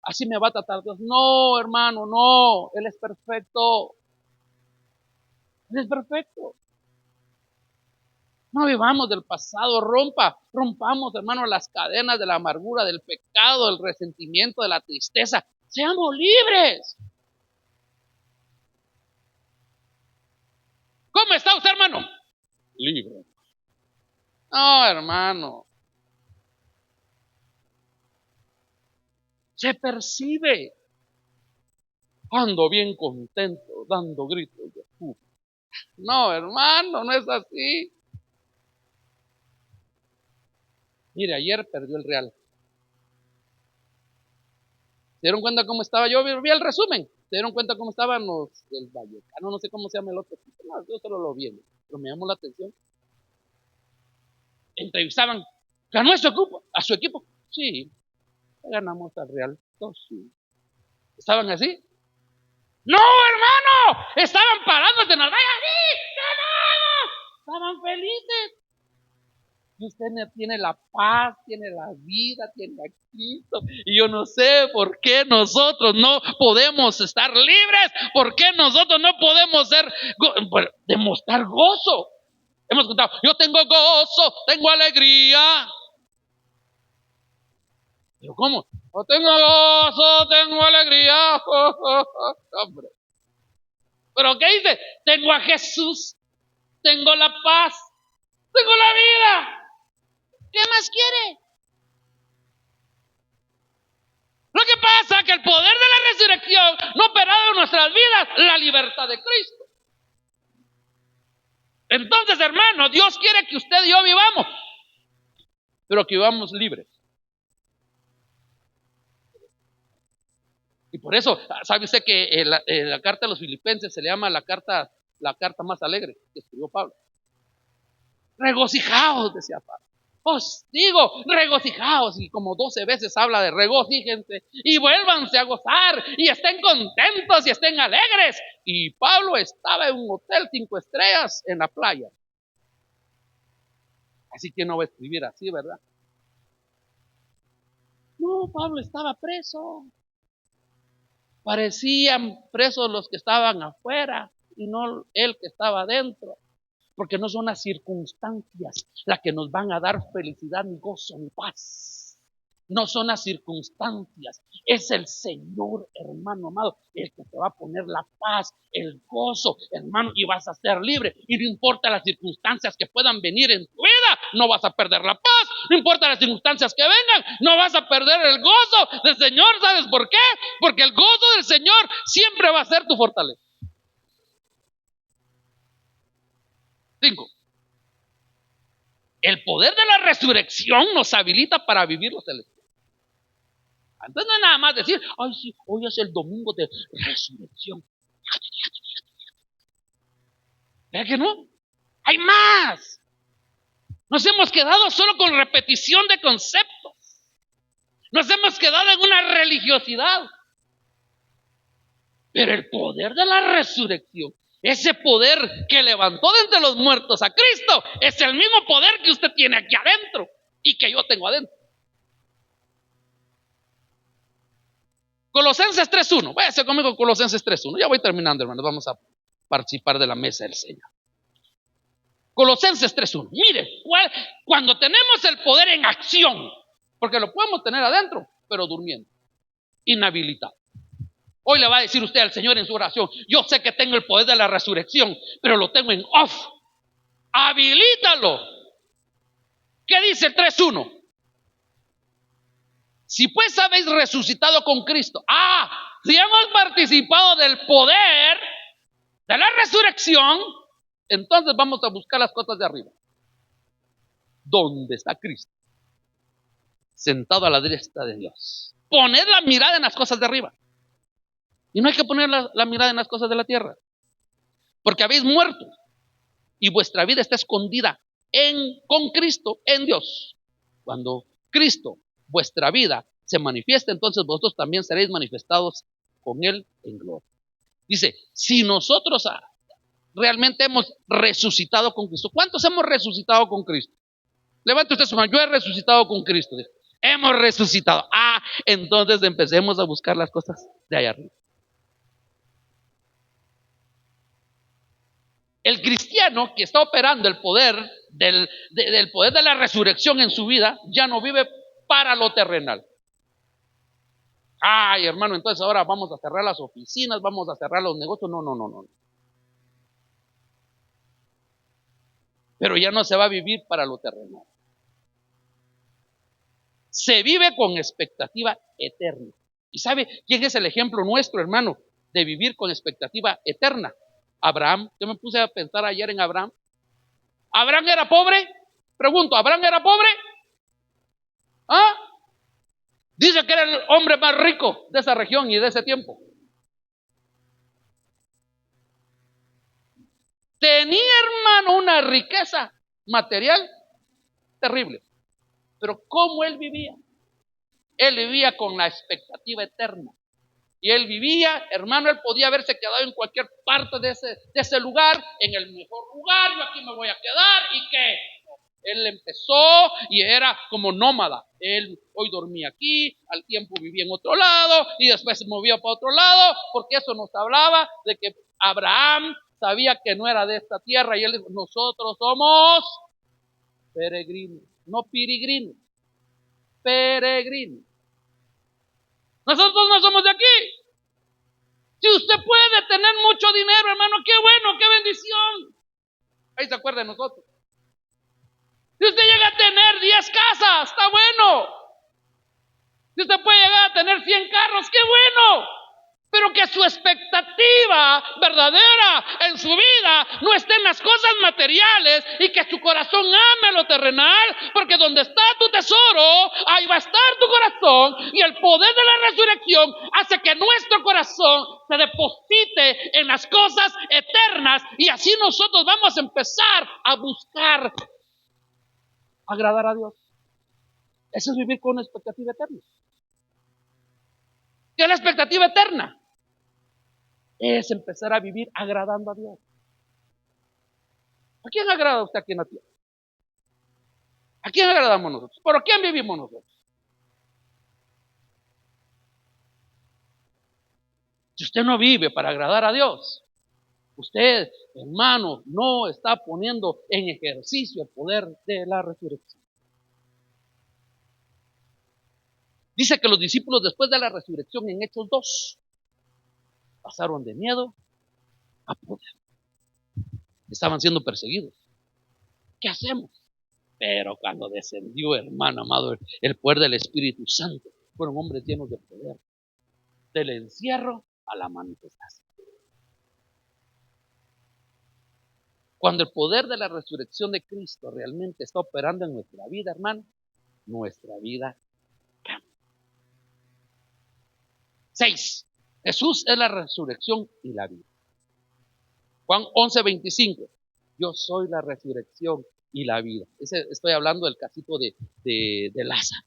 así me va a tratar Dios. No, hermano, no. Él es perfecto. Él es perfecto. No vivamos del pasado, rompamos, hermano, las cadenas de la amargura, del pecado, del resentimiento, de la tristeza. Seamos libres. ¿Cómo está usted, hermano? Libre. No, hermano. Se percibe. Ando bien contento, dando gritos de fútbol. No, hermano, no es así. Mire, ayer perdió el Real. ¿Se dieron cuenta cómo estaba? Yo vi el resumen. ¿Se dieron cuenta cómo estaban los del Vallecano? No sé cómo se llama el otro. No, yo solo lo vi, pero me llamó la atención. Entrevistaban. ¿Ganó a su equipo? Sí. Ganamos al Real. Sí. ¿Estaban así? ¡No, hermano! Estaban parándote en la raya. ¡Sí! ¡Ganamos! Estaban felices. Y usted tiene la paz, tiene la vida, tiene a Cristo. Y yo no sé por qué nosotros no podemos estar libres. ¿Por qué nosotros no podemos demostrar gozo? Hemos contado, yo tengo gozo, tengo alegría. Pero ¿cómo? Yo tengo gozo, tengo alegría. Hombre. ¿Pero qué dice? Tengo a Jesús, tengo la paz, tengo la vida. ¿Qué más quiere? Lo que pasa es que el poder de la resurrección no ha operado en nuestras vidas la libertad de Cristo. Entonces, hermano, Dios quiere que usted y yo vivamos, pero que vivamos libres. Y por eso, ¿sabe usted que la carta a los filipenses se le llama la carta más alegre que escribió Pablo? Regocijaos, decía Pablo. Os digo, regocijaos. Y como 12 veces habla de regocíjense y vuélvanse a gozar y estén contentos y estén alegres. Y Pablo estaba en un hotel 5 estrellas en la playa. Así que no va a escribir así, ¿verdad? No, Pablo estaba preso. Parecían presos los que estaban afuera y no él que estaba adentro. Porque no son las circunstancias las que nos van a dar felicidad, ni gozo, ni paz. No son las circunstancias. Es el Señor, hermano amado, el que te va a poner la paz, el gozo, hermano, y vas a ser libre. Y no importa las circunstancias que puedan venir en tu vida, no vas a perder la paz. No importa las circunstancias que vengan, no vas a perder el gozo del Señor. ¿Sabes por qué? Porque el gozo del Señor siempre va a ser tu fortaleza. 5. El poder de la resurrección nos habilita para vivir lo celestial. Entonces no es nada más decir, ay sí, hoy es el domingo de resurrección. ¿Verdad que no? Hay más. Nos hemos quedado solo con repetición de conceptos. Nos hemos quedado en una religiosidad. Pero el poder de la resurrección, ese poder que levantó de entre los muertos a Cristo, es el mismo poder que usted tiene aquí adentro y que yo tengo adentro. Colosenses 3.1. Váyase conmigo Colosenses 3.1. Ya voy terminando, hermanos. Vamos a participar de la mesa del Señor. Colosenses 3.1. Mire, cuando tenemos el poder en acción, porque lo podemos tener adentro, pero durmiendo, inhabilitado. Hoy le va a decir usted al Señor en su oración, yo sé que tengo el poder de la resurrección, pero lo tengo en off. Habilítalo. ¿Qué dice el 3.1? Si pues habéis resucitado con Cristo, si hemos participado del poder de la resurrección, entonces vamos a buscar las cosas de arriba. ¿Dónde está Cristo? Sentado a la diestra de Dios. Poned la mirada en las cosas de arriba. Y no hay que poner la mirada en las cosas de la tierra. Porque habéis muerto y vuestra vida está escondida con Cristo en Dios. Cuando Cristo, vuestra vida, se manifiesta, entonces vosotros también seréis manifestados con Él en gloria. Dice, si nosotros realmente hemos resucitado con Cristo, ¿cuántos hemos resucitado con Cristo? Levante usted su mano, yo he resucitado con Cristo. Dice, hemos resucitado. Entonces empecemos a buscar las cosas de allá arriba. El cristiano que está operando el poder del poder de la resurrección en su vida, ya no vive para lo terrenal. Ay, hermano, entonces ahora vamos a cerrar las oficinas, vamos a cerrar los negocios. No. Pero ya no se va a vivir para lo terrenal. Se vive con expectativa eterna. ¿Y sabe quién es el ejemplo nuestro, hermano, de vivir con expectativa eterna? Abraham. Yo me puse a pensar ayer en Abraham. ¿Abraham era pobre? Pregunto, ¿Abraham era pobre? Dice que era el hombre más rico de esa región y de ese tiempo. Tenía, hermano, una riqueza material terrible. Pero ¿cómo él vivía? Él vivía con la expectativa eterna. Y él vivía, hermano, él podía haberse quedado en cualquier parte de ese lugar, en el mejor lugar, yo aquí me voy a quedar, ¿y qué? Él empezó y era como nómada. Él hoy dormía aquí, al tiempo vivía en otro lado y después se movía para otro lado, porque eso nos hablaba de que Abraham sabía que no era de esta tierra y él dijo, nosotros somos peregrinos, no peregrinos, peregrinos. Nosotros no somos de aquí. Si usted puede tener mucho dinero, hermano, qué bueno, qué bendición. Ahí se acuerda de nosotros. Si usted llega a tener 10 casas, está bueno. Si usted puede llegar a tener 100 carros, qué bueno. Pero que su expectativa verdadera en su vida no esté en las cosas materiales y que su corazón ame lo terrenal, porque donde está tu tesoro, ahí va a estar tu corazón, y el poder de la resurrección hace que nuestro corazón se deposite en las cosas eternas y así nosotros vamos a empezar a buscar agradar a Dios. Eso es vivir con una expectativa eterna. ¿Qué es la expectativa eterna? Es empezar a vivir agradando a Dios. ¿A quién agrada usted aquí en la tierra? ¿A quién agradamos nosotros? ¿Por quién vivimos nosotros? Si usted no vive para agradar a Dios, usted, hermano, no está poniendo en ejercicio el poder de la resurrección. Dice que los discípulos después de la resurrección en Hechos 2 pasaron de miedo a poder. Estaban siendo perseguidos. ¿Qué hacemos? Pero cuando descendió, hermano amado, el poder del Espíritu Santo, fueron hombres llenos de poder. Del encierro a la manifestación. Cuando el poder de la resurrección de Cristo realmente está operando en nuestra vida, hermano, nuestra vida cambia. 6. Jesús es la resurrección y la vida. Juan 11:25. Yo soy la resurrección y la vida. Estoy hablando del casito de Lázaro.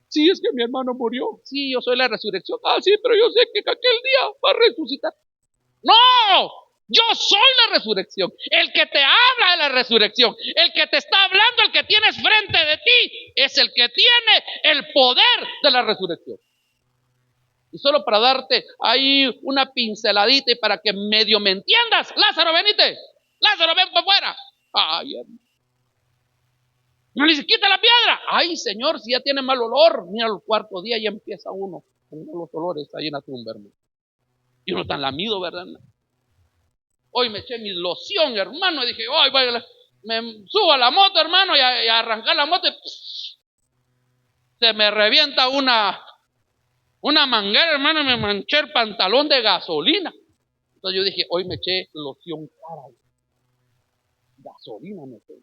Sí, es que mi hermano murió. Sí, yo soy la resurrección. Ah, sí, pero yo sé que aquel día va a resucitar. No, yo soy la resurrección. El que te habla de la resurrección, el que te está hablando, el que tienes frente de ti, es el que tiene el poder de la resurrección. Y solo para darte ahí una pinceladita y para que medio me entiendas, Lázaro, venite. Lázaro, ven para afuera. Ay, hermano. No le dice, quita la piedra. Ay, Señor, si ya tiene mal olor. Mira, el cuarto día ya empieza uno con los olores ahí en la tumba, hermano. Y uno tan lamido, ¿verdad? Hoy me eché mi loción, hermano, y dije, hoy me subo a la moto, hermano, y a arrancar la moto, y se me revienta una manguera, hermano, y me manché el pantalón de gasolina. Entonces yo dije, hoy me eché loción cara. Gasolina me eché.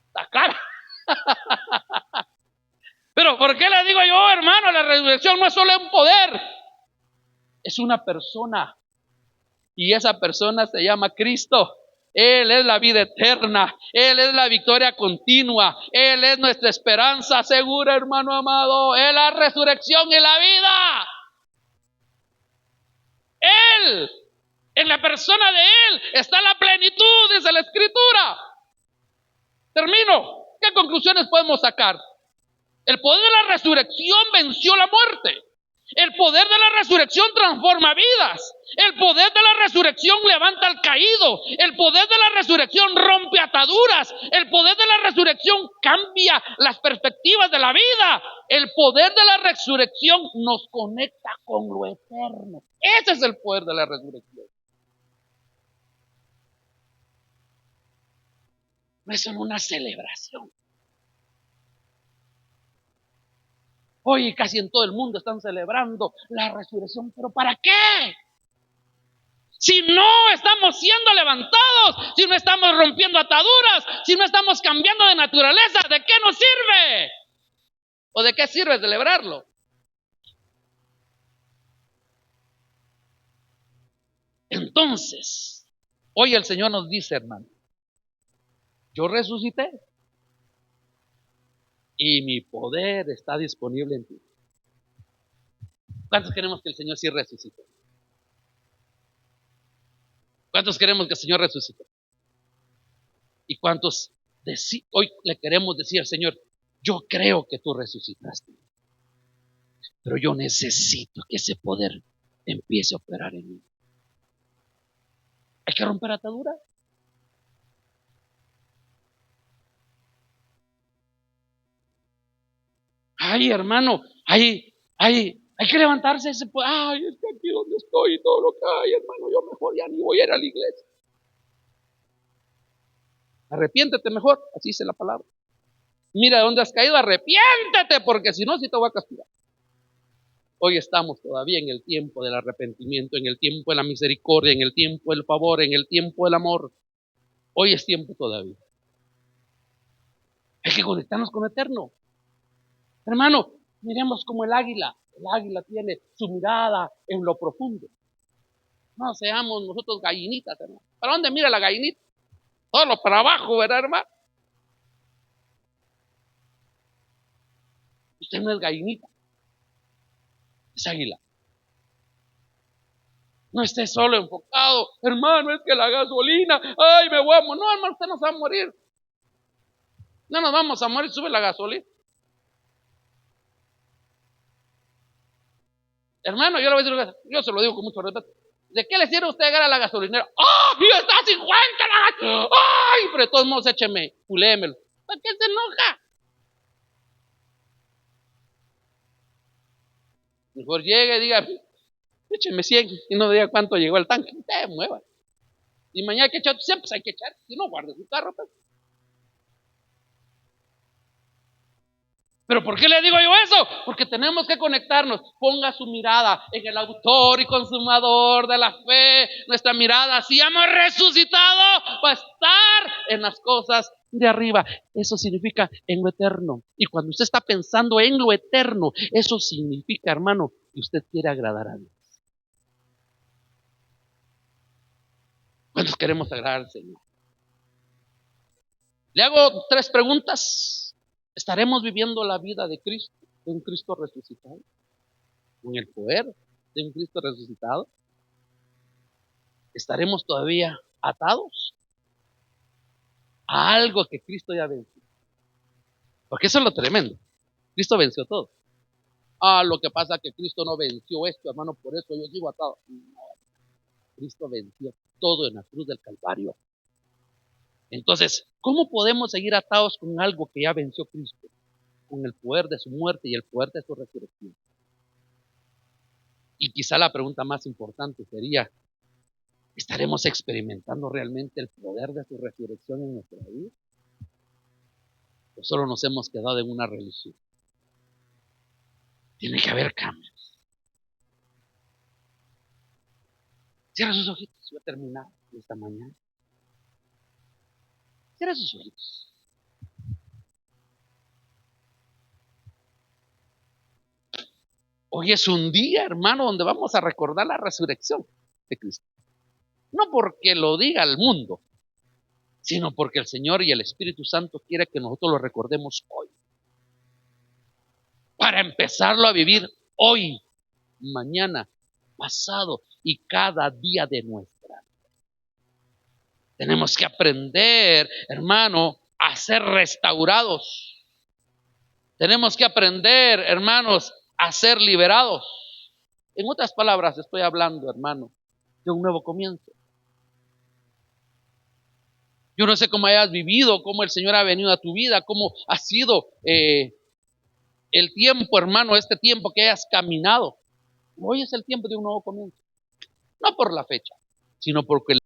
Está cara. Pero ¿por qué le digo yo, hermano? La resurrección no es solo un poder, es una persona. Y esa persona se llama Cristo. Él es la vida eterna. Él es la victoria continua. Él es nuestra esperanza segura, hermano amado. Él es la resurrección y la vida. Él, en la persona de Él, está la plenitud, dice la Escritura. Termino. ¿Qué conclusiones podemos sacar? El poder de la resurrección venció la muerte. El poder de la resurrección transforma vidas. El poder de la resurrección levanta al caído. El poder de la resurrección rompe ataduras. El poder de la resurrección cambia las perspectivas de la vida. El poder de la resurrección nos conecta con lo eterno. Ese es el poder de la resurrección. No es solo una celebración. Hoy casi en todo el mundo están celebrando la resurrección, pero ¿para qué? Si no estamos siendo levantados, si no estamos rompiendo ataduras, si no estamos cambiando de naturaleza, ¿de qué nos sirve? ¿O de qué sirve celebrarlo? Entonces, hoy el Señor nos dice, hermano, yo resucité y mi poder está disponible en ti. ¿Cuántos queremos que el Señor sí resucite? ¿Cuántos queremos que el Señor resucite? ¿Y cuántos hoy le queremos decir al Señor, yo creo que tú resucitaste, pero yo necesito que ese poder empiece a operar en mí? Hay que romper ataduras. Ay, hermano, hay que levantarse ese poder. Ay, es que aquí donde estoy y todo lo que hay, hermano, yo mejor ya ni voy a ir a la iglesia. Arrepiéntete mejor, así dice la palabra. Mira de dónde has caído, arrepiéntete, porque si no, sí te voy a castigar. Hoy estamos todavía en el tiempo del arrepentimiento, en el tiempo de la misericordia, en el tiempo del favor, en el tiempo del amor. Hoy es tiempo todavía. Hay que conectarnos con lo eterno. Hermano, miremos como el águila. El águila tiene su mirada en lo profundo. No seamos nosotros gallinitas, hermano. ¿Para dónde mira la gallinita? Solo para abajo, ¿verdad, hermano? Usted no es gallinita, es águila. No esté solo enfocado, hermano, es que la gasolina, ay, me voy a morir. No, hermano, usted no se va a morir. No nos vamos a morir, sube la gasolina. Hermano, yo le voy a decir, yo se lo digo con mucho respeto. ¿De qué le sirve a usted llegar a la gasolinera? ¡Ah! ¡Oh, está a 50! ¡Ay! Pero de todos modos, écheme, pulémelo. ¿Para qué se enoja? Mejor llegue y diga, écheme 100 y no diga cuánto llegó el tanque. Usted mueva. Y mañana hay que echar, siempre hay que echar. Si no, guarde su carro. Pues. ¿Pero por qué le digo yo eso? Porque tenemos que conectarnos. Ponga su mirada en el autor y consumador de la fe. Nuestra mirada, si hemos resucitado, va a estar en las cosas de arriba. Eso significa en lo eterno. Y cuando usted está pensando en lo eterno, eso significa, hermano, que usted quiere agradar a Dios. ¿Cuántos queremos agradar al Señor? Le hago 3 preguntas. ¿Estaremos viviendo la vida de Cristo, de un Cristo resucitado? ¿Con el poder de un Cristo resucitado? ¿Estaremos todavía atados a algo que Cristo ya venció? Porque eso es lo tremendo. Cristo venció todo. Lo que pasa es que Cristo no venció esto, hermano, por eso yo sigo atado. No, Cristo venció todo en la cruz del Calvario. Entonces, ¿cómo podemos seguir atados con algo que ya venció Cristo? Con el poder de su muerte y el poder de su resurrección. Y quizá la pregunta más importante sería, ¿estaremos experimentando realmente el poder de su resurrección en nuestra vida? ¿O solo nos hemos quedado en una religión? Tiene que haber cambios. Cierra sus ojitos, voy a terminar esta mañana. Cierra sus ojitos. Hoy es un día, hermano, donde vamos a recordar la resurrección de Cristo. No porque lo diga el mundo, sino porque el Señor y el Espíritu Santo quiere que nosotros lo recordemos hoy. Para empezarlo a vivir hoy, mañana, pasado y cada día de nuestra vida. Tenemos que aprender, hermano, a ser restaurados. Tenemos que aprender, hermanos, a ser liberados. En otras palabras, estoy hablando, hermano, de un nuevo comienzo. Yo no sé cómo hayas vivido, cómo el Señor ha venido a tu vida, cómo ha sido el tiempo, hermano, este tiempo que hayas caminado. Hoy es el tiempo de un nuevo comienzo. No por la fecha, sino porque